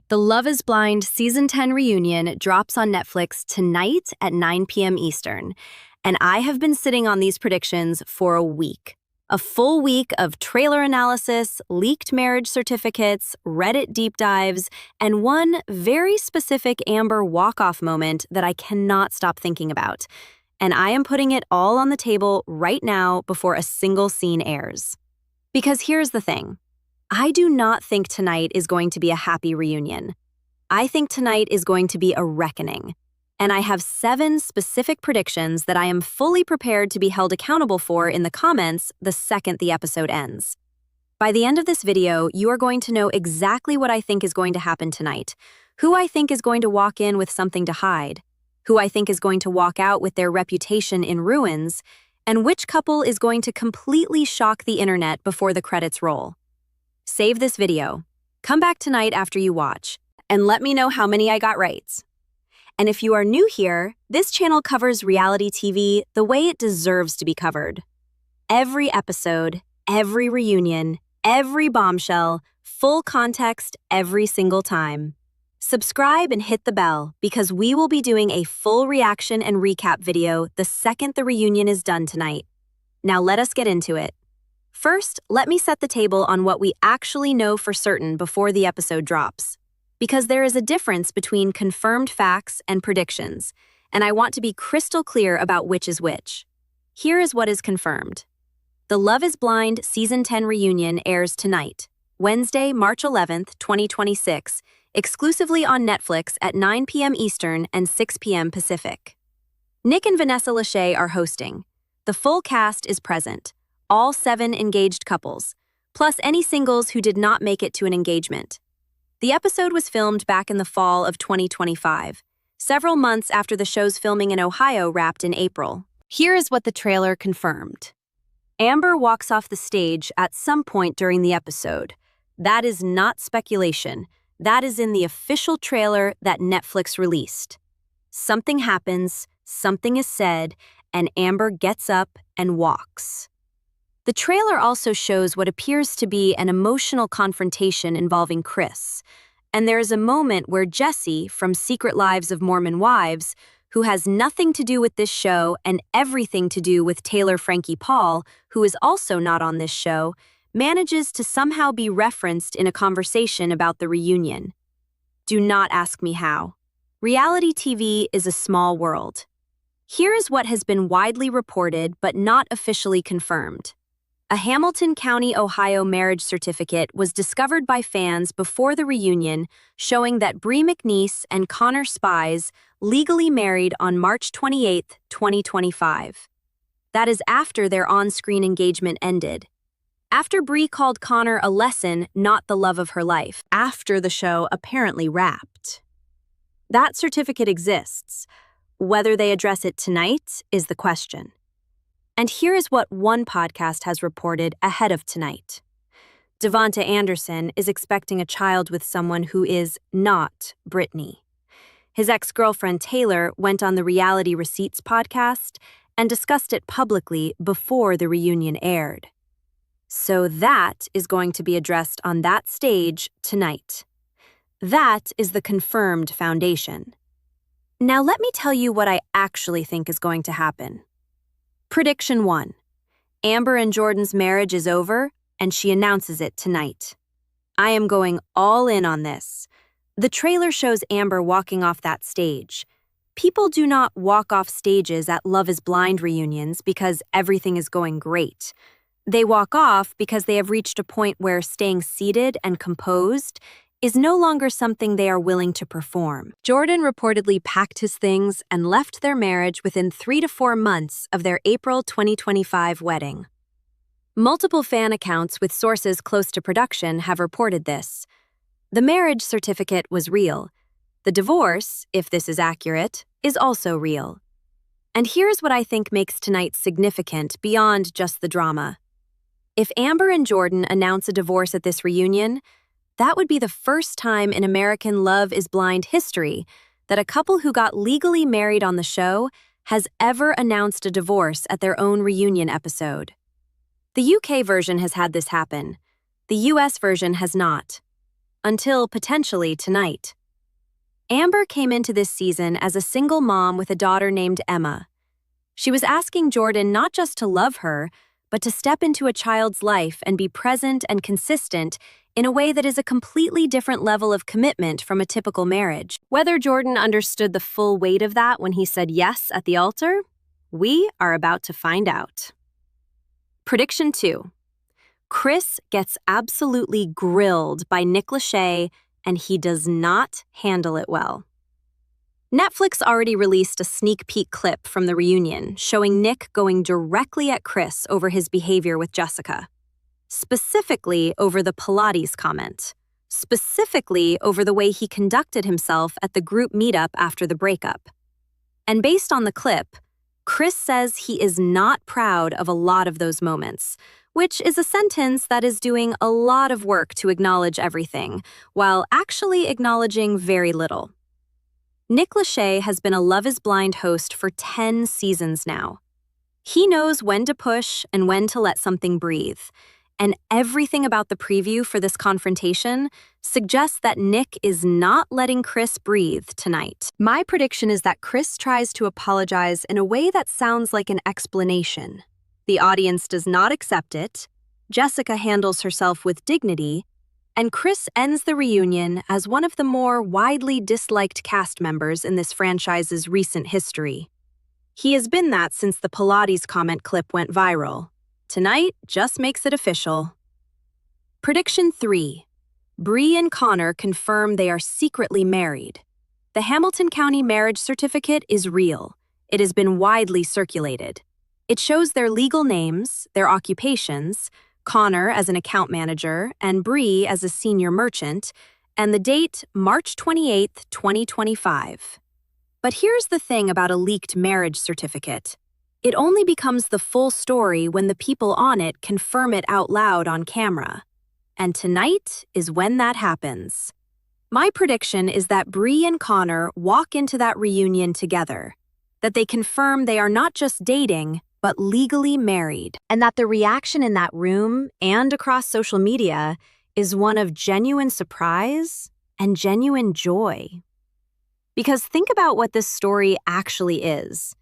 The Love is Blind Season 10 reunion drops on Netflix tonight at 9 p.m. Eastern, and I have been sitting on these predictions for a week. A full week of trailer analysis, leaked marriage certificates, Reddit deep dives, and one very specific Amber walk-off moment that I cannot stop thinking about. And I am putting it all on the table right now before a single scene airs. Because here's the thing. I do not think tonight is going to be a happy reunion. I think tonight is going to be a reckoning. And I have 7 specific predictions that I am fully prepared to be held accountable for in the comments the second the episode ends. By the end of this video, you are going to know exactly what I think is going to happen tonight, who I think is going to walk in with something to hide, who I think is going to walk out with their reputation in ruins, and which couple is going to completely shock the internet before the credits roll. Save this video, come back tonight after you watch, and let me know how many I got right. And if you are new here, this channel covers reality TV the way it deserves to be covered. Every episode, every reunion, every bombshell, full context every single time. Subscribe and hit the bell because we will be doing a full reaction and recap video the second the reunion is done tonight. Now let us get into it. First, let me set the table on what we actually know for certain before the episode drops. Because there is a difference between confirmed facts and predictions, and I want to be crystal clear about which is which. Here is what is confirmed. The Love is Blind Season 10 reunion airs tonight, Wednesday, March 11th, 2026, exclusively on Netflix at 9 p.m. Eastern and 6 p.m. Pacific. Nick and Vanessa Lachey are hosting. The full cast is present. All 7 engaged couples, plus any singles who did not make it to an engagement. The episode was filmed back in the fall of 2025, several months after the show's filming in Ohio wrapped in April. Here is what the trailer confirmed. Amber walks off the stage at some point during the episode. That is not speculation. That is in the official trailer that Netflix released. Something happens, something is said, and Amber gets up and walks. The trailer also shows what appears to be an emotional confrontation involving Chris, and there is a moment where Jesse from Secret Lives of Mormon Wives, who has nothing to do with this show and everything to do with Taylor Frankie Paul, who is also not on this show, manages to somehow be referenced in a conversation about the reunion. Do not ask me how. Reality TV is a small world. Here is what has been widely reported but not officially confirmed. A Hamilton County, Ohio marriage certificate was discovered by fans before the reunion, showing that Bri and Connor Spies legally married on March 28, 2025. That is after their on-screen engagement ended. After Bri called Connor a lesson, not the love of her life, after the show apparently wrapped. That certificate exists. Whether they address it tonight is the question. And here is what one podcast has reported ahead of tonight. Devonta Anderson is expecting a child with someone who is not Brittany. His ex-girlfriend Taylor went on the Reality Receipts podcast and discussed it publicly before the reunion aired. So that is going to be addressed on that stage tonight. That is the confirmed foundation. Now let me tell you what I actually think is going to happen. Prediction 1. Amber and Jordan's marriage is over, and she announces it tonight. I am going all in on this. The trailer shows Amber walking off that stage. People do not walk off stages at Love is Blind reunions because everything is going great. They walk off because they have reached a point where staying seated and composed is no longer something they are willing to perform. Jordan reportedly packed his things and left their marriage within 3 to 4 months of their April 2025 wedding. Multiple fan accounts with sources close to production have reported this. The marriage certificate was real. The divorce, if this is accurate, is also real. And here's what I think makes tonight significant beyond just the drama. If Amber and Jordan announce a divorce at this reunion, that would be the first time in American Love is Blind history that a couple who got legally married on the show has ever announced a divorce at their own reunion episode. The UK version has had this happen. The US version has not. until potentially tonight. Amber came into this season as a single mom with a daughter named Emma. She was asking Jordan not just to love her, but to step into a child's life and be present and consistent in a way that is a completely different level of commitment from a typical marriage. Whether Jordan understood the full weight of that when he said yes at the altar, we are about to find out. Prediction 2. Chris gets absolutely grilled by Nick Lachey, and he does not handle it well. Netflix already released a sneak peek clip from the reunion showing Nick going directly at Chris over his behavior with Jessica. Specifically over the Pilates comment. Specifically over the way he conducted himself at the group meetup after the breakup. And based on the clip, Chris says he is not proud of a lot of those moments, which is a sentence that is doing a lot of work to acknowledge everything, while actually acknowledging very little. Nick Lachey has been a Love is Blind host for 10 seasons now. He knows when to push and when to let something breathe, and everything about the preview for this confrontation suggests that Nick is not letting Chris breathe tonight. My prediction is that Chris tries to apologize in a way that sounds like an explanation. The audience does not accept it, Jessica handles herself with dignity, and Chris ends the reunion as one of the more widely disliked cast members in this franchise's recent history. He has been that since the Pilates comment clip went viral. Tonight just makes it official. Prediction 3. Bri and Connor confirm they are secretly married. The Hamilton County marriage certificate is real. It has been widely circulated. It shows their legal names, their occupations, Connor as an account manager and Bri as a senior merchant, and the date March 28, 2025. But here's the thing about a leaked marriage certificate. It only becomes the full story when the people on it confirm it out loud on camera. And tonight is when that happens. My prediction is that Bri and Connor walk into that reunion together, that they confirm they are not just dating, but legally married, and that the reaction in that room and across social media is one of genuine surprise and genuine joy. Because think about what this story actually is.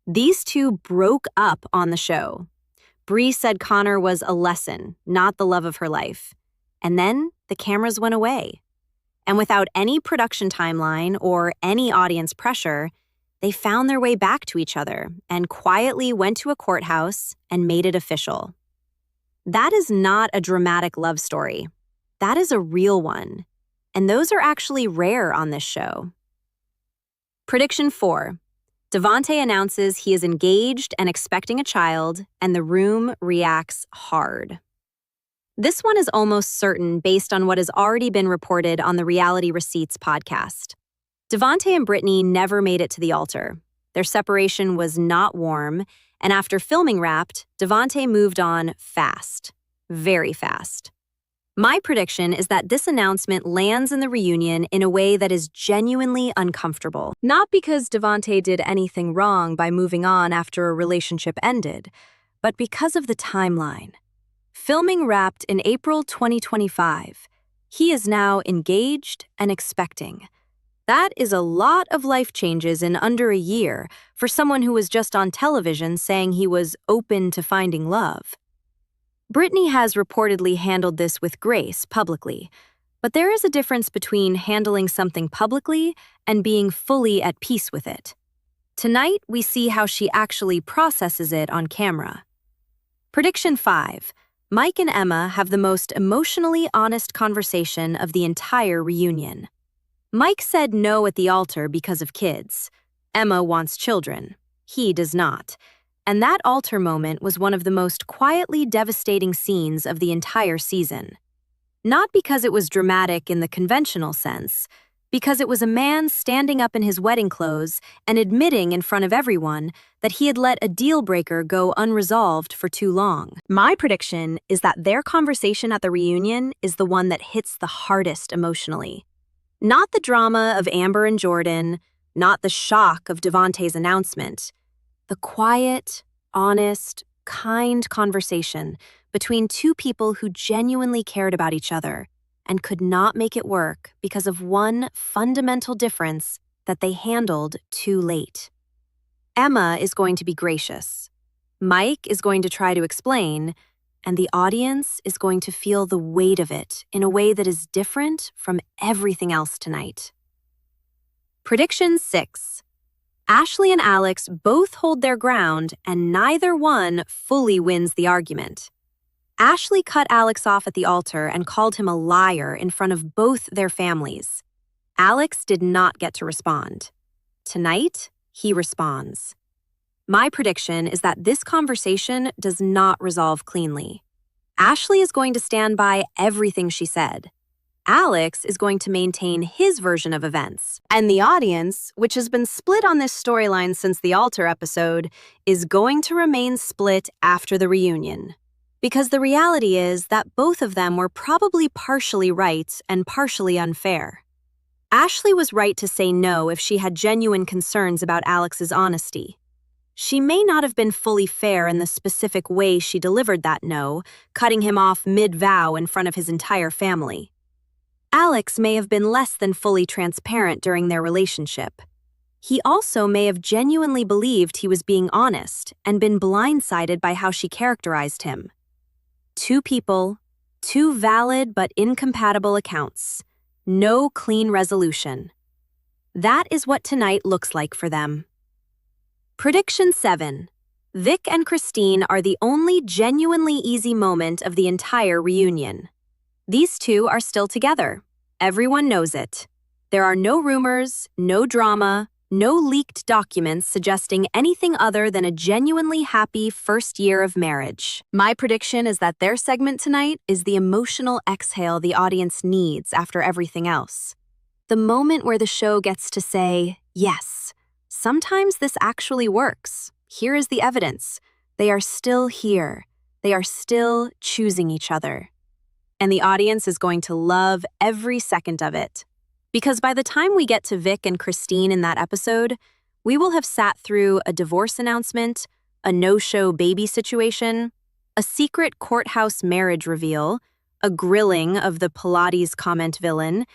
These two broke up on the show. Bri said Connor was a lesson, not the love of her life. And then the cameras went away. And without any production timeline or any audience pressure, they found their way back to each other and quietly went to a courthouse and made it official. That is not a dramatic love story. That is a real one. And those are actually rare on this show. Prediction 4. Devontae announces he is engaged and expecting a child, and the room reacts hard. This one is almost certain based on what has already been reported on the Reality Receipts podcast. Devontae and Brittany never made it to the altar. Their separation was not warm, and after filming Wrapped, Devontae moved on fast. Very fast. My prediction is that this announcement lands in the reunion in a way that is genuinely uncomfortable. Not because Devontae did anything wrong by moving on after a relationship ended, but because of the timeline. Filming Wrapped in April 2025, he is now engaged and expecting. That is a lot of life changes in under a year for someone who was just on television saying he was open to finding love. Brittany has reportedly handled this with grace publicly, but there is a difference between handling something publicly and being fully at peace with it. Tonight, we see how she actually processes it on camera. Prediction 5. Mike and Emma have the most emotionally honest conversation of the entire reunion. Mike said no at the altar because of kids. Emma wants children. He does not. And that altar moment was one of the most quietly devastating scenes of the entire season. Not because it was dramatic in the conventional sense, because it was a man standing up in his wedding clothes and admitting in front of everyone that he had let a deal breaker go unresolved for too long. My prediction is that their conversation at the reunion is the one that hits the hardest emotionally. Not the drama of Amber and Jordan, not the shock of Devontae's announcement. The quiet, honest, kind conversation between two people who genuinely cared about each other and could not make it work because of one fundamental difference that they handled too late. Emma is going to be gracious. Mike is going to try to explain, and the audience is going to feel the weight of it in a way that is different from everything else tonight. Prediction 6. Ashley and Alex both hold their ground, and neither one fully wins the argument. Ashley cut Alex off at the altar and called him a liar in front of both their families. Alex did not get to respond. Tonight, he responds. My prediction is that this conversation does not resolve cleanly. Ashley is going to stand by everything she said. Alex is going to maintain his version of events. And the audience, which has been split on this storyline since the altar episode, is going to remain split after the reunion. Because the reality is that both of them were probably partially right and partially unfair. Ashley was right to say no if she had genuine concerns about Alex's honesty. She may not have been fully fair in the specific way she delivered that no, cutting him off mid-vow in front of his entire family. Alex may have been less than fully transparent during their relationship. He also may have genuinely believed he was being honest and been blindsided by how she characterized him. Two people, two valid but incompatible accounts. No clean resolution. That is what tonight looks like for them. Prediction 7. Vic and Christine are the only genuinely easy moment of the entire reunion. These two are still together. Everyone knows it. There are no rumors, no drama, no leaked documents suggesting anything other than a genuinely happy first year of marriage. My prediction is that their segment tonight is the emotional exhale the audience needs after everything else. The moment where the show gets to say, yes, sometimes this actually works. Here is the evidence. They are still here. They are still choosing each other. And the audience is going to love every second of it. Because by the time we get to Vic and Christine in that episode, we will have sat through a divorce announcement, a no-show baby situation, a secret courthouse marriage reveal, a grilling of the Pilates comment villain,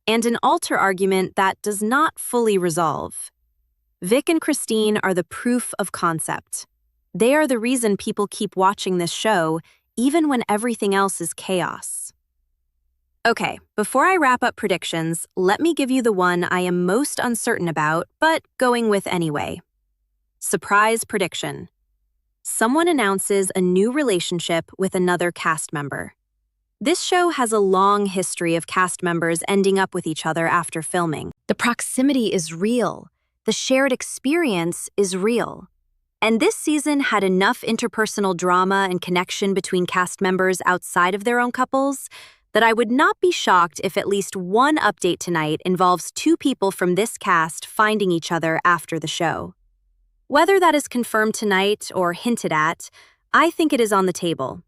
and an altar argument that does not fully resolve. Vic and Christine are the proof of concept. They are the reason people keep watching this show, even when everything else is chaos. Okay, before I wrap up predictions, let me give you the one I am most uncertain about, but going with anyway. Surprise prediction. Someone announces a new relationship with another cast member. This show has a long history of cast members ending up with each other after filming. The proximity is real. The shared experience is real. And this season had enough interpersonal drama and connection between cast members outside of their own couples that I would not be shocked if at least one update tonight involves two people from this cast finding each other after the show. Whether that is confirmed tonight or hinted at, I think it is on the table.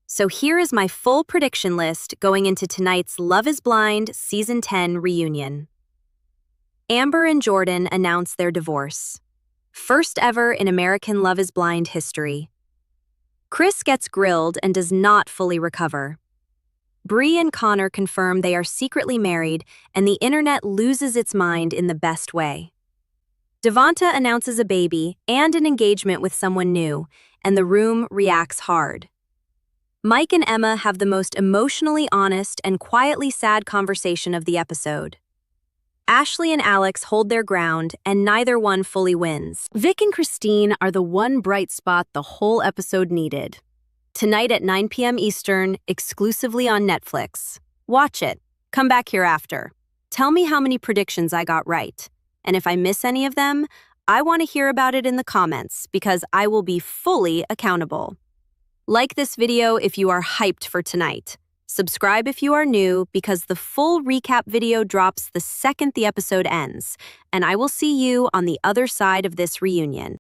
So here is my full prediction list going into tonight's Love is Blind Season 10 reunion. Amber and Jordan announce their divorce. First ever in American Love is Blind history. Chris gets grilled and does not fully recover. Bri and Connor confirm they are secretly married, and the internet loses its mind in the best way. Devonta announces a baby and an engagement with someone new, and the room reacts hard. Mike and Emma have the most emotionally honest and quietly sad conversation of the episode. Ashley and Alex hold their ground, and neither one fully wins. Vic and Christine are the one bright spot the whole episode needed. Tonight at 9 p.m. Eastern, exclusively on Netflix. Watch it. Come back here after. Tell me how many predictions I got right. And if I miss any of them, I want to hear about it in the comments because I will be fully accountable. Like this video if you are hyped for tonight. Subscribe if you are new because the full recap video drops the second the episode ends, and I will see you on the other side of this reunion.